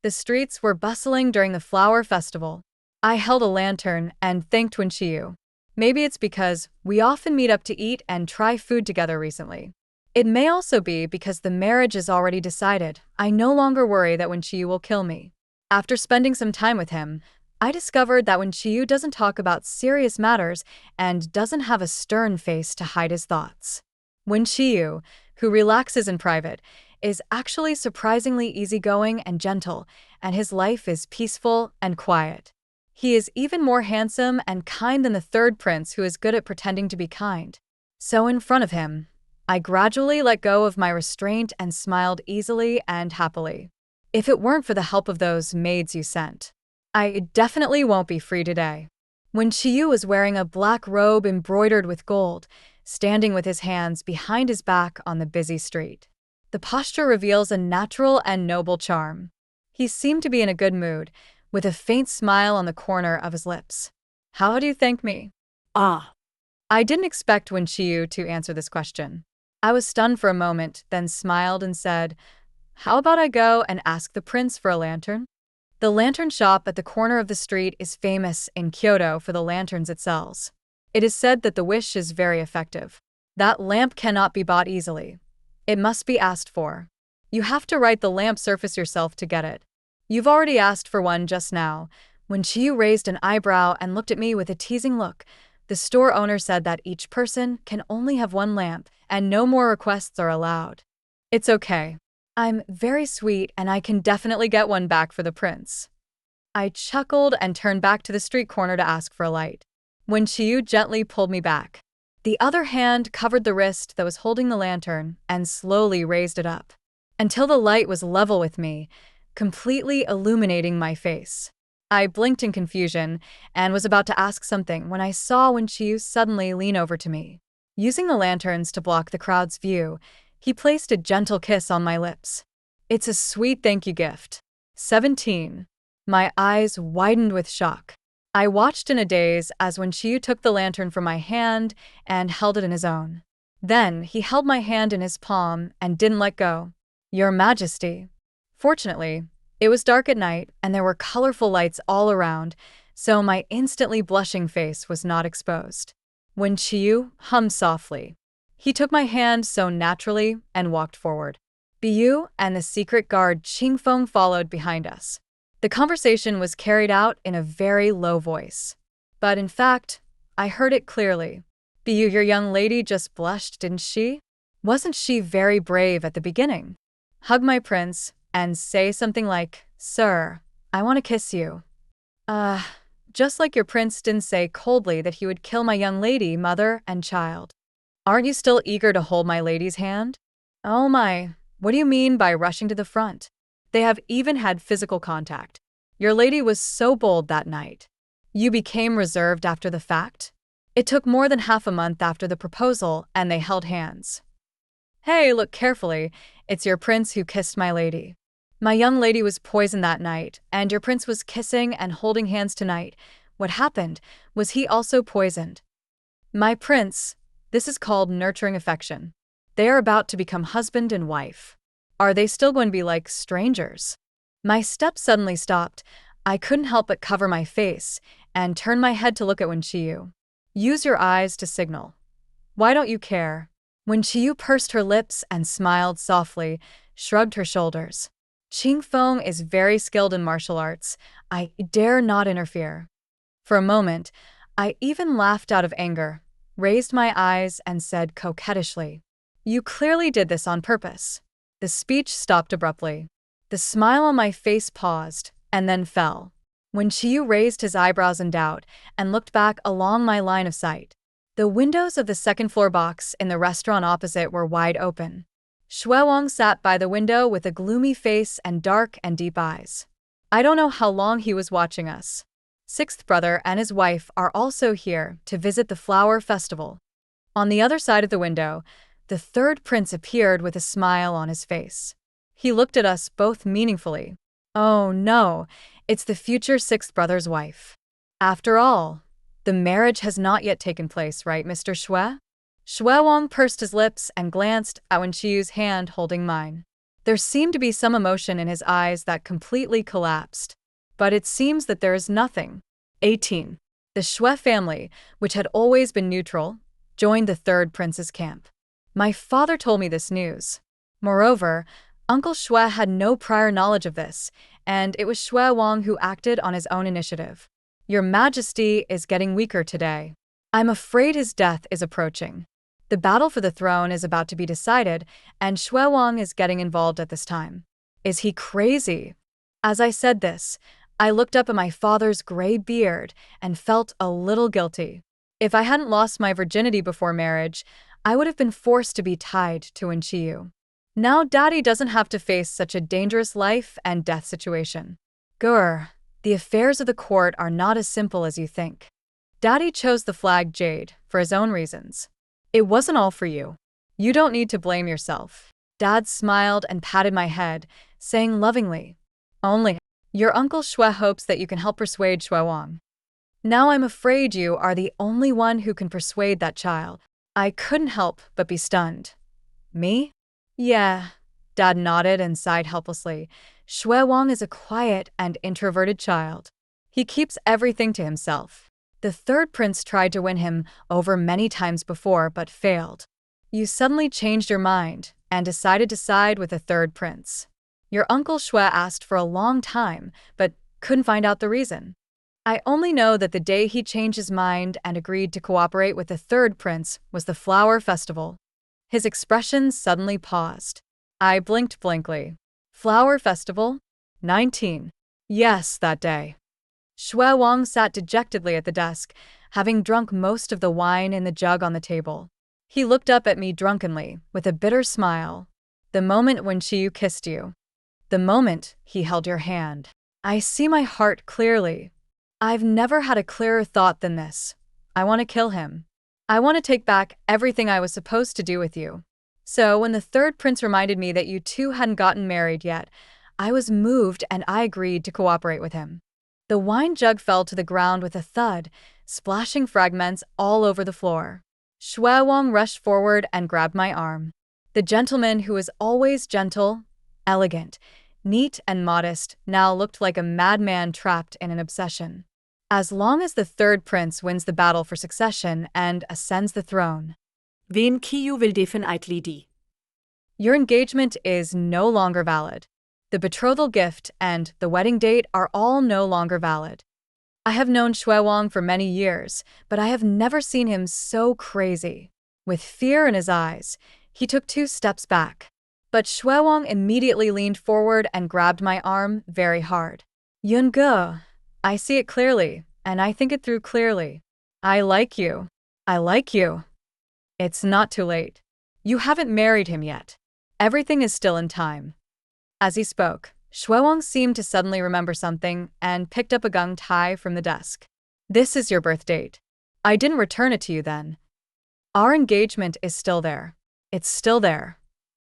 The streets were bustling during the flower festival. I held a lantern and thanked Wen Qiyu. Maybe it's because we often meet up to eat and try food together recently. It may also be because the marriage is already decided. I no longer worry that Wen Qiyu will kill me. After spending some time with him, I discovered that Wen Qiyu doesn't talk about serious matters and doesn't have a stern face to hide his thoughts. Wen Qiyu, who relaxes in private, is actually surprisingly easygoing and gentle, and his life is peaceful and quiet. He is even more handsome and kind than the 3rd prince, who is good at pretending to be kind. So in front of him, I gradually let go of my restraint and smiled easily and happily. If it weren't for the help of those maids you sent, I definitely won't be free today. Wen Qiyu was wearing a black robe embroidered with gold, standing with his hands behind his back on the busy street. The posture reveals a natural and noble charm. He seemed to be in a good mood, with a faint smile on the corner of his lips. How do you thank me? Ah. I didn't expect Wen Qiyu to answer this question. I was stunned for a moment, then smiled and said, "How about I go and ask the prince for a lantern?" The lantern shop at the corner of the street is famous in Kyoto for the lanterns it sells. It is said that the wish is very effective. That lamp cannot be bought easily. It must be asked for. You have to write the lamp surface yourself to get it. You've already asked for one just now. When Qiyu raised an eyebrow and looked at me with a teasing look, the store owner said that each person can only have one lamp and no more requests are allowed. It's okay. I'm very sweet and I can definitely get one back for the prince. I chuckled and turned back to the street corner to ask for a light. When Qiyu gently pulled me back, the other hand covered the wrist that was holding the lantern and slowly raised it up until the light was level with me, completely illuminating my face. I blinked in confusion and was about to ask something when I saw Wen Qiyu suddenly lean over to me. Using the lanterns to block the crowd's view, he placed a gentle kiss on my lips. It's a sweet thank you gift. 17. My eyes widened with shock. I watched in a daze as Wen Qiu took the lantern from my hand and held it in his own. Then he held my hand in his palm and didn't let go. Your Majesty. Fortunately, it was dark at night and there were colorful lights all around, so my instantly blushing face was not exposed. Wen Qiu hummed softly. He took my hand so naturally and walked forward. Biyu and the secret guard Qingfeng followed behind us. The conversation was carried out in a very low voice. But in fact, I heard it clearly. Biyu, your young lady just blushed, didn't she? Wasn't she very brave at the beginning? Hug my prince and say something like, "Sir, I want to kiss you." Just like your prince didn't say coldly that he would kill my young lady, mother, and child. Aren't you still eager to hold my lady's hand? Oh my, what do you mean by rushing to the front? They have even had physical contact. Your lady was so bold that night. You became reserved after the fact? It took more than half a month after the proposal and they held hands. Hey, look carefully, it's your prince who kissed my lady. My young lady was poisoned that night, and your prince was kissing and holding hands tonight. What happened was he also poisoned. My prince, this is called nurturing affection. They are about to become husband and wife. Are they still going to be like strangers? My steps suddenly stopped. I couldn't help but cover my face and turn my head to look at Wen Qiu. Use your eyes to signal. Why don't you care? Wen Qiu pursed her lips and smiled softly, shrugged her shoulders. Qingfeng is very skilled in martial arts. I dare not interfere. For a moment, I even laughed out of anger, raised my eyes and said coquettishly, "You clearly did this on purpose." The speech stopped abruptly. The smile on my face paused and then fell. Wen Qiu raised his eyebrows in doubt and looked back along my line of sight. The windows of the second-floor box in the restaurant opposite were wide open. Shuewang sat by the window with a gloomy face and dark and deep eyes. I don't know how long he was watching us. Sixth brother and his wife are also here to visit the flower festival. On the other side of the window, the third prince appeared with a smile on his face. He looked at us both meaningfully. Oh no, it's the future sixth brother's wife. After all, the marriage has not yet taken place, right, Mr. Xue? Shuewang pursed his lips and glanced at Wen Qiu's hand holding mine. There seemed to be some emotion in his eyes that completely collapsed. But it seems that there is nothing. 18. The Xue family, which had always been neutral, joined the third prince's camp. My father told me this news. Moreover, Uncle Xue had no prior knowledge of this, and it was Shuewang who acted on his own initiative. Your Majesty is getting weaker today. I'm afraid his death is approaching. The battle for the throne is about to be decided, and Shuewang is getting involved at this time. Is he crazy? As I said this, I looked up at my father's gray beard and felt a little guilty. If I hadn't lost my virginity before marriage, I would have been forced to be tied to Wen Qiu. Now Daddy doesn't have to face such a dangerous life and death situation. Grr, the affairs of the court are not as simple as you think. Daddy chose the flag jade for his own reasons. It wasn't all for you. You don't need to blame yourself. Dad smiled and patted my head, saying lovingly, "Only your Uncle Xue hopes that you can help persuade Shuewang. Now I'm afraid you are the only one who can persuade that child." I couldn't help but be stunned. Me? Yeah. Dad nodded and sighed helplessly. Shuewang is a quiet and introverted child. He keeps everything to himself. The third prince tried to win him over many times before but failed. You suddenly changed your mind and decided to side with the third prince. Your Uncle Xue asked for a long time but couldn't find out the reason. I only know that the day he changed his mind and agreed to cooperate with the third prince was the flower festival. His expression suddenly paused. I blinked blankly. Flower festival? 19. Yes, that day. Shuewang sat dejectedly at the desk, having drunk most of the wine in the jug on the table. He looked up at me drunkenly, with a bitter smile. The moment Wen Qiu kissed you. The moment he held your hand. I see my heart clearly. I've never had a clearer thought than this. I want to kill him. I want to take back everything I was supposed to do with you. So when the third prince reminded me that you two hadn't gotten married yet, I was moved and I agreed to cooperate with him. The wine jug fell to the ground with a thud, splashing fragments all over the floor. Shui Wang rushed forward and grabbed my arm. The gentleman who was always gentle, elegant, neat and modest now looked like a madman trapped in an obsession. As long as the third prince wins the battle for succession and ascends the throne, Wen Kiyu vil defen eitlidi. your engagement is no longer valid. The betrothal gift and the wedding date are all no longer valid. I have known Shui Wang for many years, but I have never seen him so crazy. With fear in his eyes, he took 2 steps back. But Shui Wang immediately leaned forward and grabbed my arm very hard. Yun Ge, I see it clearly, and I think it through clearly. I like you. I like you. It's not too late. You haven't married him yet. Everything is still in time. As he spoke, Shui Wang seemed to suddenly remember something and picked up a gung tie from the desk. This is your birth date. I didn't return it to you then. Our engagement is still there. It's still there.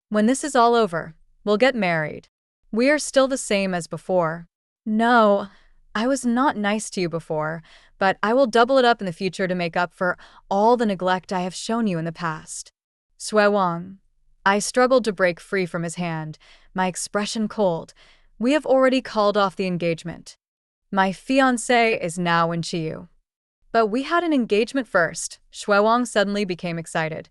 When this is all over, we'll get married. We are still the same as before. No, I was not nice to you before, but I will double it up in the future to make up for all the neglect I have shown you in the past. Shui Wang. I struggled to break free from his hand, my expression cold. We have already called off the engagement. My fiancé is now in Chiyu. But we had an engagement first. Shui Wang suddenly became excited.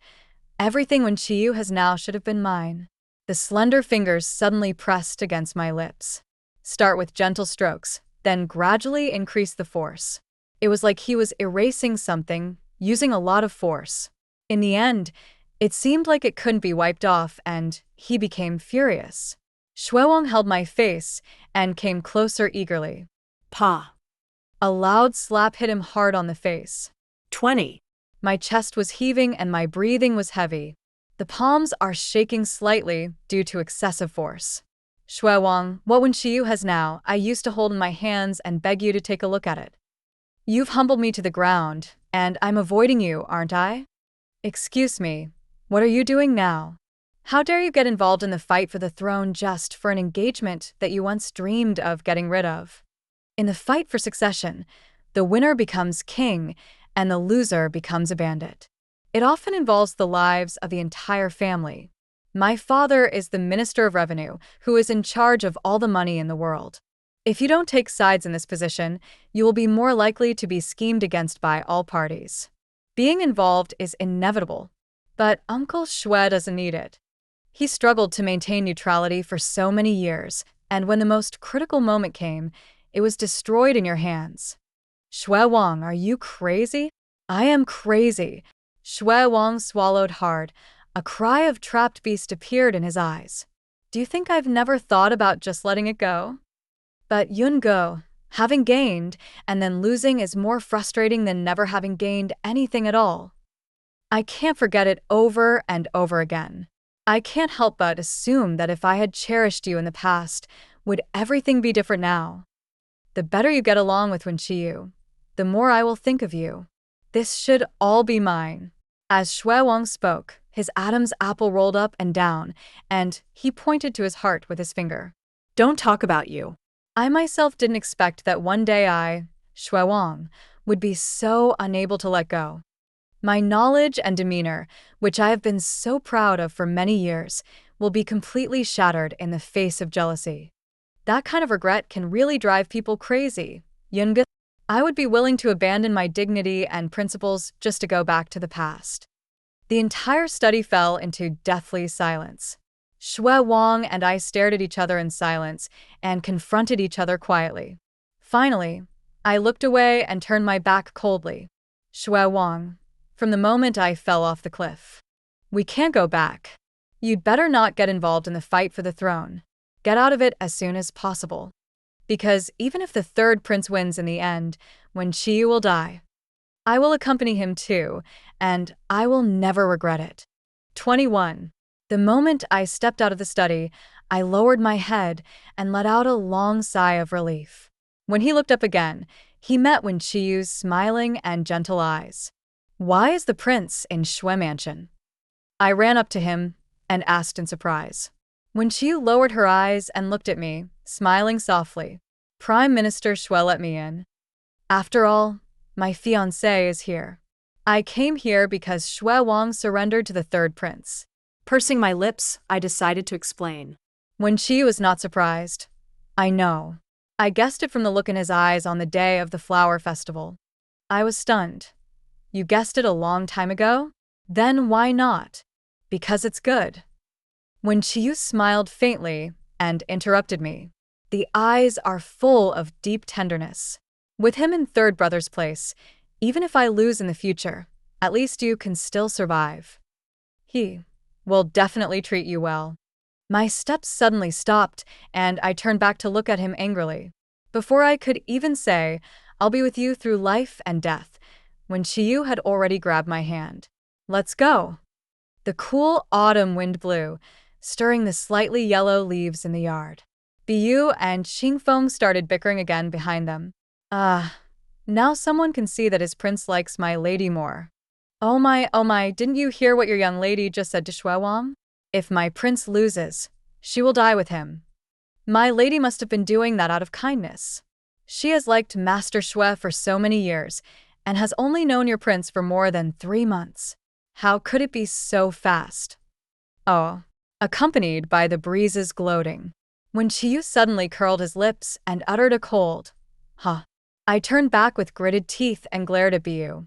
Everything when Chiyu has now should have been mine. The slender fingers suddenly pressed against my lips. Start with gentle strokes, then gradually increase the force. It was like he was erasing something, using a lot of force. In the end, it seemed like it couldn't be wiped off, and he became furious. Shui Wang held my face and came closer eagerly. Pa. A loud slap hit him hard on the face. 20. My chest was heaving and my breathing was heavy. The palms are shaking slightly due to excessive force. Shui Wang, what Wen Qiyu has now, I used to hold in my hands and beg you to take a look at it. You've humbled me to the ground, and I'm avoiding you, aren't I? Excuse me, what are you doing now? How dare you get involved in the fight for the throne just for an engagement that you once dreamed of getting rid of? In the fight for succession, the winner becomes king and the loser becomes a bandit. It often involves the lives of the entire family. My father is the Minister of Revenue, who is in charge of all the money in the world. If you don't take sides in this position, you will be more likely to be schemed against by all parties. Being involved is inevitable, but Uncle Shui doesn't need it. He struggled to maintain neutrality for so many years, and when the most critical moment came, it was destroyed in your hands. Shui Wang, are you crazy? I am crazy. Shui Wang swallowed hard. A cry of trapped beast appeared in his eyes. Do you think I've never thought about just letting it go? But Yun Ge, having gained and then losing is more frustrating than never having gained anything at all. I can't forget it over and over again. I can't help but assume that if I had cherished you in the past, would everything be different now? The better you get along with Wen Qiyu, the more I will think of you. This should all be mine. As Shui Wang spoke, his Adam's apple rolled up and down, and he pointed to his heart with his finger. Don't talk about you. I myself didn't expect that one day I, Shui Wang, would be so unable to let go. My knowledge and demeanor, which I have been so proud of for many years, will be completely shattered in the face of jealousy. That kind of regret can really drive people crazy. Yun Ge, I would be willing to abandon my dignity and principles just to go back to the past. The entire study fell into deathly silence. Shui Wang and I stared at each other in silence and confronted each other quietly. Finally, I looked away and turned my back coldly. Shui Wang, from the moment I fell off the cliff. We can't go back. You'd better not get involved in the fight for the throne. Get out of it as soon as possible. Because even if the third prince wins in the end, Wen Qiyu will die. I will accompany him too, and I will never regret it. 21. The moment I stepped out of the study, I lowered my head and let out a long sigh of relief. When he looked up again, he met Wen Qiyu's smiling and gentle eyes. Why is the prince in Shui Mansion? I ran up to him and asked in surprise. Wen Qiyu lowered her eyes and looked at me, smiling softly. Prime Minister Xue let me in. After all, my fiancé is here. I came here because Xue Wang surrendered to the third prince. Pursing my lips, I decided to explain. Wen Qiyu was not surprised. I know. I guessed it from the look in his eyes on the day of the flower festival. I was stunned. You guessed it a long time ago? Then why not? Because it's good. Wen Qiyu smiled faintly and interrupted me. The eyes are full of deep tenderness. With him in third brother's place, even if I lose in the future, at least you can still survive. He will definitely treat you well. My steps suddenly stopped, and I turned back to look at him angrily. Before I could even say, I'll be with you through life and death, Wen Qiyu had already grabbed my hand. Let's go. The cool autumn wind blew, stirring the slightly yellow leaves in the yard. Biyu and Xingfeng started bickering again behind them. Now someone can see that his prince likes my lady more. Oh my, didn't you hear what your young lady just said to Xue Wang? If my prince loses, she will die with him. My lady must have been doing that out of kindness. She has liked Master Xue for so many years, and has only known your prince for more than 3 months. How could it be so fast? Oh, accompanied by the breezes gloating. Wen Qiyu suddenly curled his lips and uttered a cold, huh. I turned back with gritted teeth and glared at Biyu.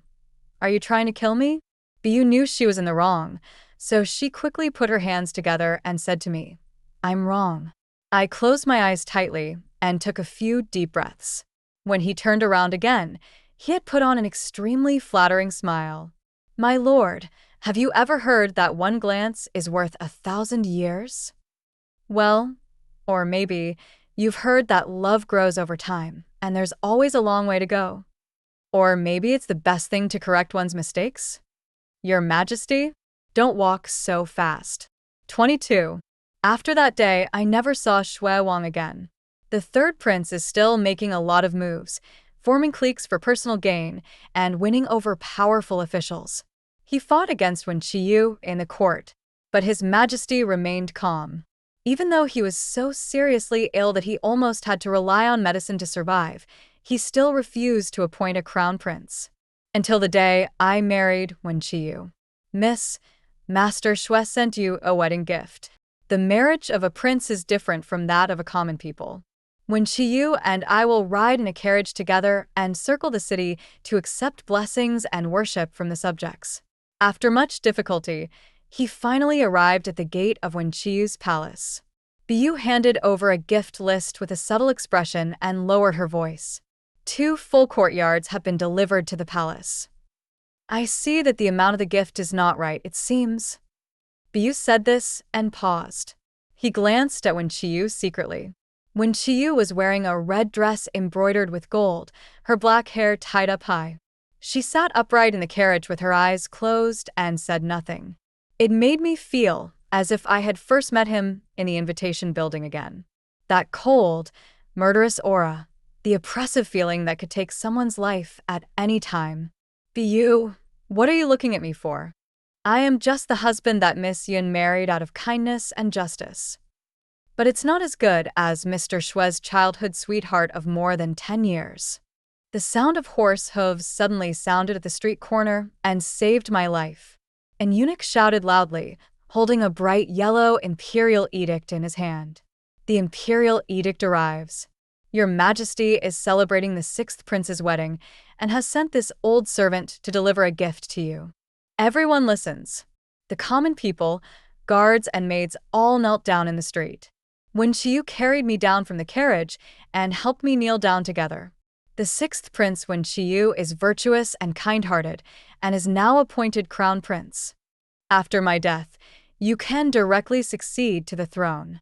Are you trying to kill me? Biyu knew she was in the wrong, so she quickly put her hands together and said to me, I'm wrong. I closed my eyes tightly and took a few deep breaths. When he turned around again, he had put on an extremely flattering smile. My lord, have you ever heard that one glance is worth 1,000 years? Well, or maybe you've heard that love grows over time, and there's always a long way to go. Or maybe it's the best thing to correct one's mistakes? Your Majesty, don't walk so fast. 22. After that day, I never saw Xue Wang again. The third prince is still making a lot of moves, forming cliques for personal gain, and winning over powerful officials. He fought against Wen Qiyu in the court, but His Majesty remained calm. Even though he was so seriously ill that he almost had to rely on medicine to survive, he still refused to appoint a crown prince. Until the day I married Wen Qiyu. Miss, Master Xue sent you a wedding gift. The marriage of a prince is different from that of a common people. Wen Qiyu and I will ride in a carriage together and circle the city to accept blessings and worship from the subjects. After much difficulty, he finally arrived at the gate of Wen Qiyu's palace. Biyu handed over a gift list with a subtle expression and lowered her voice. 2 full courtyards have been delivered to the palace. I see that the amount of the gift is not right, it seems. Biyu said this and paused. He glanced at Wen Qiyu secretly. Wen Qiyu was wearing a red dress embroidered with gold, her black hair tied up high. She sat upright in the carriage with her eyes closed and said nothing. It made me feel as if I had first met him in the invitation building again. That cold, murderous aura, the oppressive feeling that could take someone's life at any time. Biyu, what are you looking at me for? I am just the husband that Miss Yun married out of kindness and justice. But it's not as good as Mr. Xue's childhood sweetheart of more than 10 years. The sound of horse hooves suddenly sounded at the street corner and saved my life. An eunuch shouted loudly, holding a bright yellow imperial edict in his hand. The imperial edict arrives. Your Majesty is celebrating the 6th prince's wedding and has sent this old servant to deliver a gift to you. Everyone listens. The common people, guards and maids all knelt down in the street. Wen Qiyu carried me down from the carriage and helped me kneel down together. The 6th prince Wen Qiyu is virtuous and kind-hearted and is now appointed crown prince. After my death, you can directly succeed to the throne.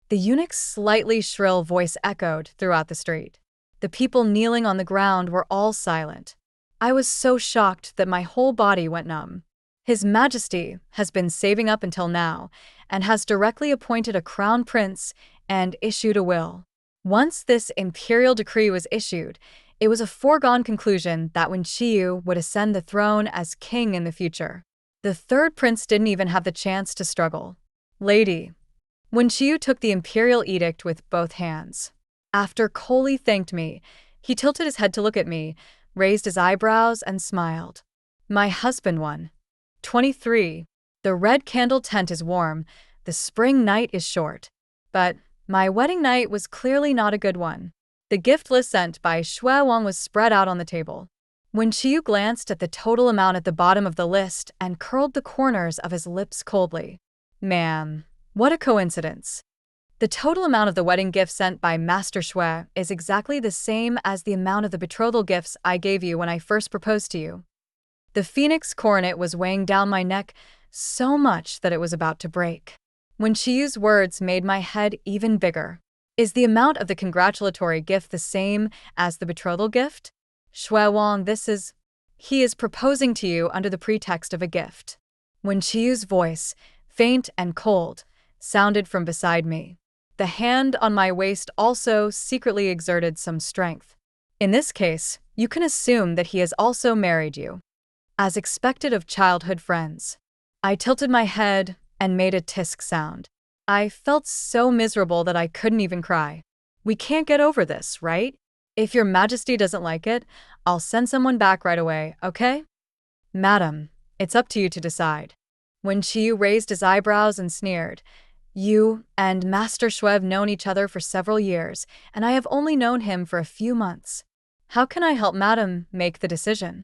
The eunuch's slightly shrill voice echoed throughout the street. The people kneeling on the ground were all silent. I was so shocked that my whole body went numb. His Majesty has been saving up until now and has directly appointed a crown prince and issued a will. Once this imperial decree was issued, it was a foregone conclusion that Wen Qiyu would ascend the throne as king in the future. The 3rd prince didn't even have the chance to struggle. Lady, Wen Qiyu took the imperial edict with both hands. After Coley thanked me, he tilted his head to look at me, raised his eyebrows, and smiled. My husband won. 23. The red candle tent is warm, the spring night is short. But my wedding night was clearly not a good one. The gift list sent by Shui Wang was spread out on the table. Wen Qiu glanced at the total amount at the bottom of the list and curled the corners of his lips coldly. Man, what a coincidence. The total amount of the wedding gift sent by Master Shui is exactly the same as the amount of the betrothal gifts I gave you when I first proposed to you. The phoenix coronet was weighing down my neck so much that it was about to break. Wen Qiu's words made my head even bigger. Is the amount of the congratulatory gift the same as the betrothal gift? Shui Wang, he is proposing to you under the pretext of a gift. Wen Qiu's voice, faint and cold, sounded from beside me. The hand on my waist also secretly exerted some strength. In this case, you can assume that he has also married you. As expected of childhood friends. I tilted my head and made a tisk sound. I felt so miserable that I couldn't even cry. We can't get over this, right? If your majesty doesn't like it, I'll send someone back right away, okay? Madam, it's up to you to decide. Wen Qiu raised his eyebrows and sneered. You and Master Shui have known each other for several years, and I have only known him for a few months. How can I help Madam make the decision?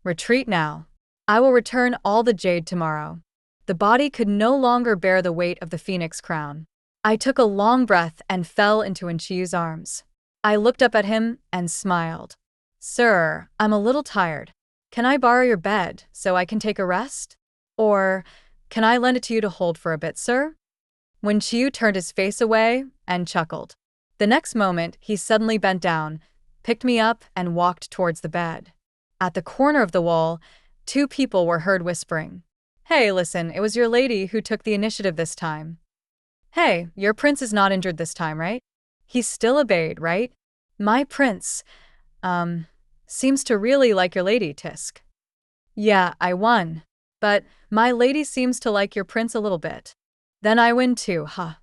Retreat now. I will return all the jade tomorrow. The body could no longer bear the weight of the phoenix crown. I took a long breath and fell into Wen Qiu's arms. I looked up at him and smiled. Sir, I'm a little tired. Can I borrow your bed so I can take a rest? Or can I lend it to you to hold for a bit, sir? Wen Qiu turned his face away and chuckled. The next moment, he suddenly bent down, picked me up, and walked towards the bed. At the corner of the wall, two people were heard whispering. Hey, listen, it was your lady who took the initiative this time. Hey, your prince is not injured this time, right? He's still obeyed, right? My prince, seems to really like your lady, Tisk. Yeah, I won. But my lady seems to like your prince a little bit. Then I win too, huh?